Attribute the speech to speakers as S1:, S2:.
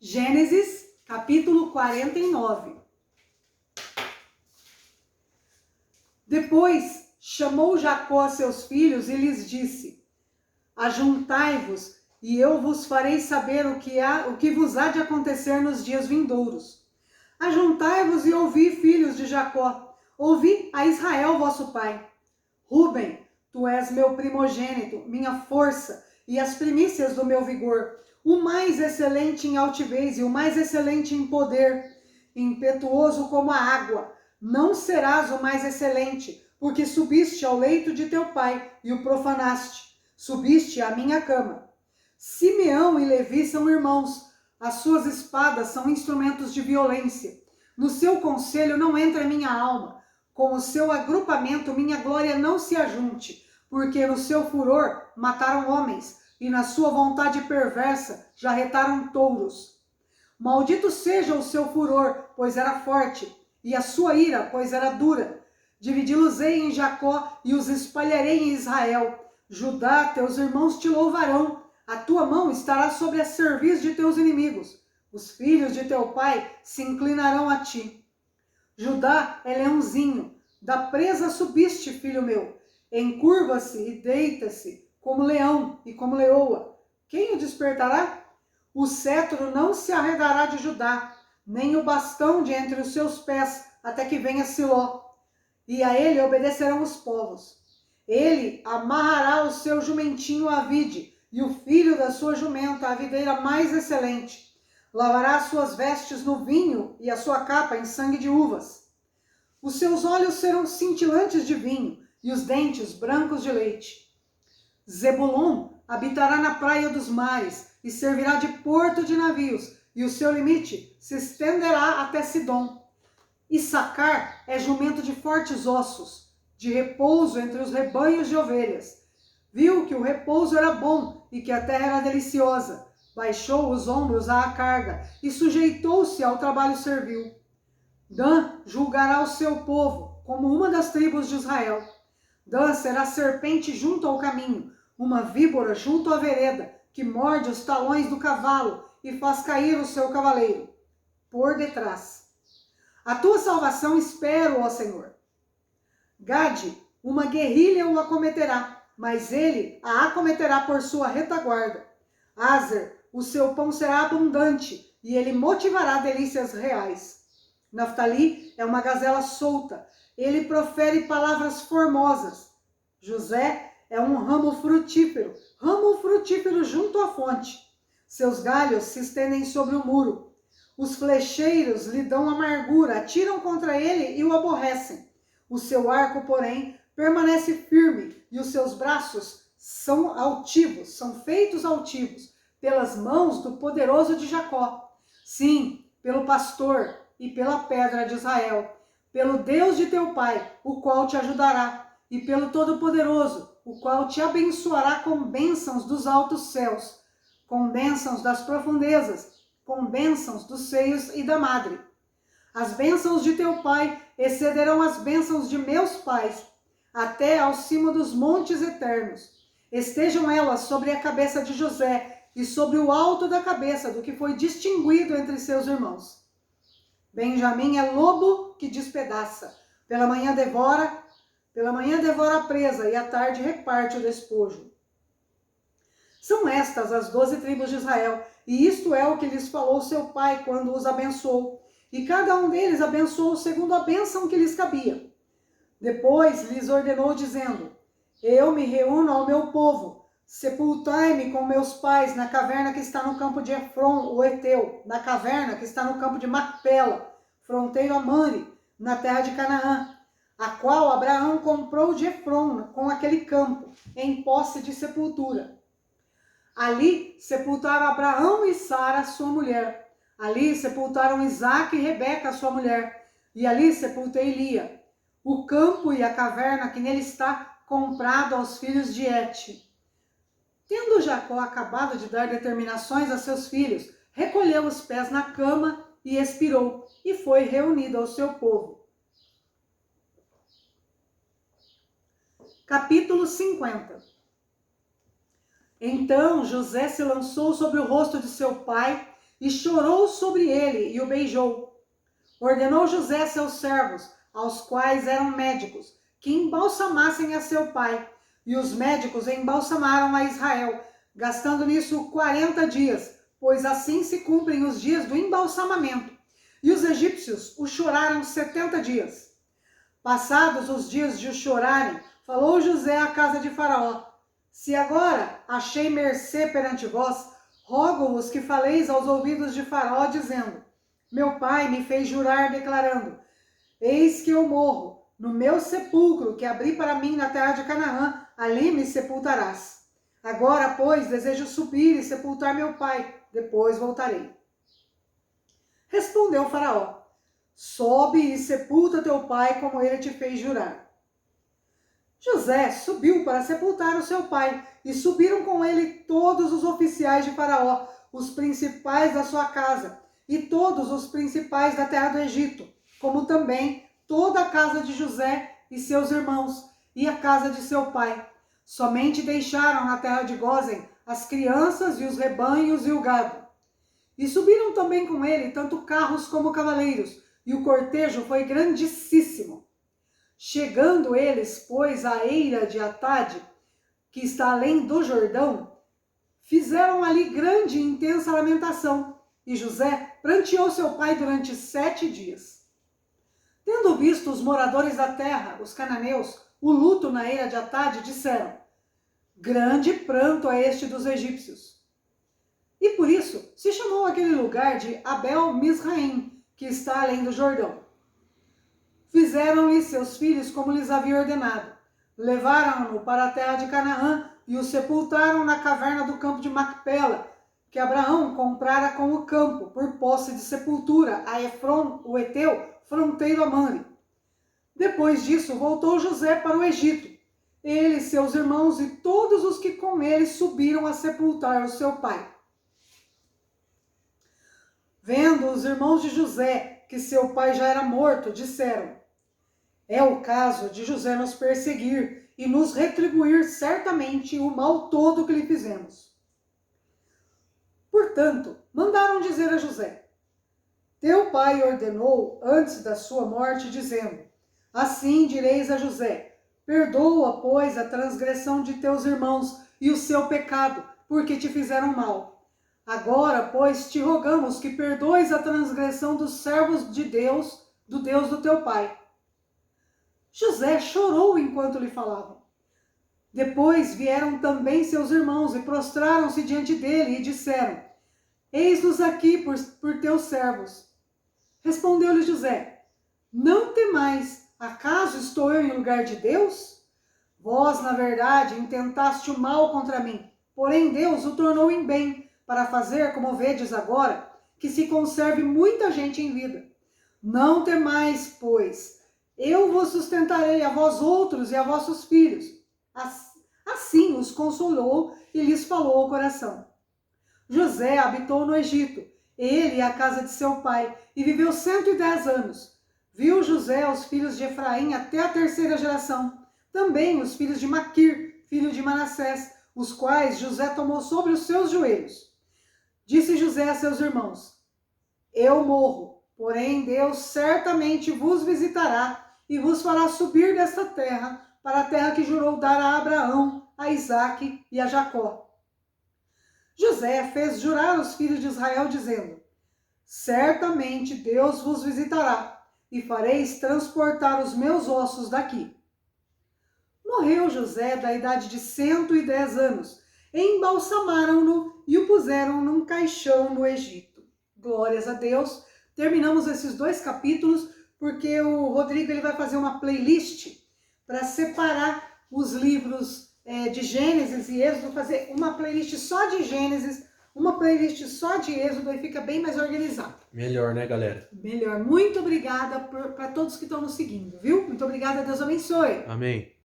S1: Gênesis, capítulo 49. Depois chamou Jacó a seus filhos e lhes disse: Ajuntai-vos, e eu vos farei saber o que vos há de acontecer nos dias vindouros. Ajuntai-vos e ouvi, filhos de Jacó, ouvi a Israel vosso pai. Ruben, tu és meu primogênito, minha força e as primícias do meu vigor, o mais excelente em altivez e o mais excelente em poder, impetuoso como a água. Não serás o mais excelente, porque subiste ao leito de teu pai e o profanaste. Subiste à minha cama. Simeão e Levi são irmãos, as suas espadas são instrumentos de violência. No seu conselho não entra minha alma, com o seu agrupamento minha glória não se ajunte, porque no seu furor mataram homens, e na sua vontade perversa jarretaram touros. Maldito seja o seu furor, pois era forte, e a sua ira, pois era dura. Dividi-los-ei em Jacó e os espalharei em Israel. Judá, teus irmãos te louvarão. A tua mão estará sobre a cerviz de teus inimigos. Os filhos de teu pai se inclinarão a ti. Judá é leãozinho. Da presa subiste, filho meu. Encurva-se e deita-se, como leão e como leoa. Quem o despertará? O cetro não se arredará de Judá, nem o bastão de entre os seus pés, até que venha Siló. E a ele obedecerão os povos. Ele amarrará o seu jumentinho à vide, e o filho da sua jumenta à videira mais excelente. Lavará as suas vestes no vinho e a sua capa em sangue de uvas. Os seus olhos serão cintilantes de vinho, e os dentes brancos de leite. Zebulon habitará na praia dos mares, e servirá de porto de navios, e o seu limite se estenderá até Sidom. Issacar é jumento de fortes ossos, de repouso entre os rebanhos de ovelhas. Viu que o repouso era bom e que a terra era deliciosa. Baixou os ombros à carga e sujeitou-se ao trabalho servil. Dan julgará o seu povo como uma das tribos de Israel. Dan será serpente junto ao caminho, uma víbora junto à vereda, que morde os talões do cavalo e faz cair o seu cavaleiro por detrás. A tua salvação espero, ó Senhor. Gade, uma guerrilha o acometerá, mas ele a acometerá por sua retaguarda. Azer, o seu pão será abundante, e ele motivará delícias reais. Naftali é uma gazela solta, ele profere palavras formosas. José é um ramo frutífero junto à fonte. Seus galhos se estendem sobre o muro. Os flecheiros lhe dão amargura, atiram contra ele e o aborrecem. O seu arco, porém, permanece firme, e os seus braços são altivos, são feitos altivos, pelas mãos do poderoso de Jacó. Sim, pelo pastor e pela pedra de Israel, pelo Deus de teu pai, o qual te ajudará, e pelo Todo-Poderoso, o qual te abençoará com bênçãos dos altos céus, com bênçãos das profundezas, com bênçãos dos seios e da madre. As bênçãos de teu pai excederão as bênçãos de meus pais, até ao cimo dos montes eternos. Estejam elas sobre a cabeça de José e sobre o alto da cabeça do que foi distinguido entre seus irmãos. Benjamim é lobo que despedaça. Pela manhã devora a presa e à tarde reparte o despojo. São estas as 12 tribos de Israel, e isto é o que lhes falou seu pai quando os abençoou. E cada um deles abençoou segundo a bênção que lhes cabia. Depois lhes ordenou, dizendo: Eu me reúno ao meu povo, sepultai-me com meus pais na caverna que está no campo de Efron, o Eteu, na caverna que está no campo de Macpela, fronteiro a Mane, na terra de Canaã, a qual Abraão comprou de Efron com aquele campo, em posse de sepultura. Ali sepultaram Abraão e Sara, sua mulher. Ali sepultaram Isaque e Rebeca, sua mulher. E ali sepultei Lia. O campo e a caverna que nele está, comprado aos filhos de Et. Tendo Jacó acabado de dar determinações a seus filhos, recolheu os pés na cama e expirou, e foi reunido ao seu povo. Capítulo 50. Então José se lançou sobre o rosto de seu pai, e chorou sobre ele e o beijou. Ordenou José a seus servos, aos quais eram médicos, que embalsamassem a seu pai. E os médicos embalsamaram a Israel, gastando nisso 40 dias, pois assim se cumprem os dias do embalsamamento. E os egípcios o choraram 70 dias. Passados os dias de o chorarem, falou José à casa de Faraó: se agora achei mercê perante vós, rogo-vos que faleis aos ouvidos de Faraó, dizendo: meu pai me fez jurar, declarando: eis que eu morro, no meu sepulcro que abri para mim na terra de Canaã, ali me sepultarás. Agora, pois, desejo subir e sepultar meu pai, depois voltarei. Respondeu Faraó: sobe e sepulta teu pai, como ele te fez jurar. José subiu para sepultar o seu pai, e subiram com ele todos os oficiais de Faraó, os principais da sua casa, e todos os principais da terra do Egito, como também toda a casa de José e seus irmãos, e a casa de seu pai. Somente deixaram na terra de Gósen as crianças e os rebanhos e o gado. E subiram também com ele tanto carros como cavaleiros, e o cortejo foi grandíssimo. Chegando eles, pois, à eira de Atade, que está além do Jordão, fizeram ali grande e intensa lamentação, e José pranteou seu pai durante 7 dias. Tendo visto os moradores da terra, os cananeus, o luto na eira de Atade, disseram: grande pranto é este dos egípcios. E por isso se chamou aquele lugar de Abel-Misraim, que está além do Jordão. Fizeram-lhe seus filhos como lhes havia ordenado. Levaram-no para a terra de Canaã e o sepultaram na caverna do campo de Macpela, que Abraão comprara com o campo, por posse de sepultura, a Efron, o Eteu, fronteiro a Mamre. Depois disso, voltou José para o Egito, ele, seus irmãos e todos os que com ele subiram a sepultar o seu pai. Vendo os irmãos de José que seu pai já era morto, disseram: é o caso de José nos perseguir e nos retribuir certamente o mal todo que lhe fizemos. Portanto, mandaram dizer a José: teu pai ordenou antes da sua morte, dizendo: assim direis a José: perdoa, pois, a transgressão de teus irmãos e o seu pecado, porque te fizeram mal. Agora, pois, te rogamos que perdoes a transgressão dos servos de Deus, do Deus do teu pai. José chorou enquanto lhe falavam. Depois vieram também seus irmãos e prostraram-se diante dele e disseram: eis-nos aqui por teus servos. Respondeu-lhe José: não temais, acaso estou eu em lugar de Deus? Vós, na verdade, intentaste o mal contra mim, porém Deus o tornou em bem, para fazer, como vedes agora, que se conserve muita gente em vida. Não temais, pois, eu vos sustentarei a vós outros e a vossos filhos. Assim os consolou e lhes falou ao coração. José habitou no Egito, ele e a casa de seu pai, e viveu 110 anos. Viu José os filhos de Efraim até a 3ª geração, também os filhos de Maquir, filho de Manassés, os quais José tomou sobre os seus joelhos. Disse José a seus irmãos: eu morro, porém Deus certamente vos visitará e vos fará subir desta terra para a terra que jurou dar a Abraão, a Isaque e a Jacó. José fez jurar os filhos de Israel, dizendo: certamente Deus vos visitará e fareis transportar os meus ossos daqui. Morreu José da idade de 110 anos, embalsamaram-no e o puseram num caixão no Egito. Glórias a Deus. Terminamos esses 2 capítulos porque o Rodrigo ele vai fazer uma playlist para separar os livros de Gênesis e Êxodo, fazer uma playlist só de Gênesis, uma playlist só de Êxodo, e fica bem mais organizado.
S2: Melhor, né, galera?
S1: Melhor. Muito obrigada para todos que estão nos seguindo, viu? Muito obrigada, Deus abençoe.
S2: Amém.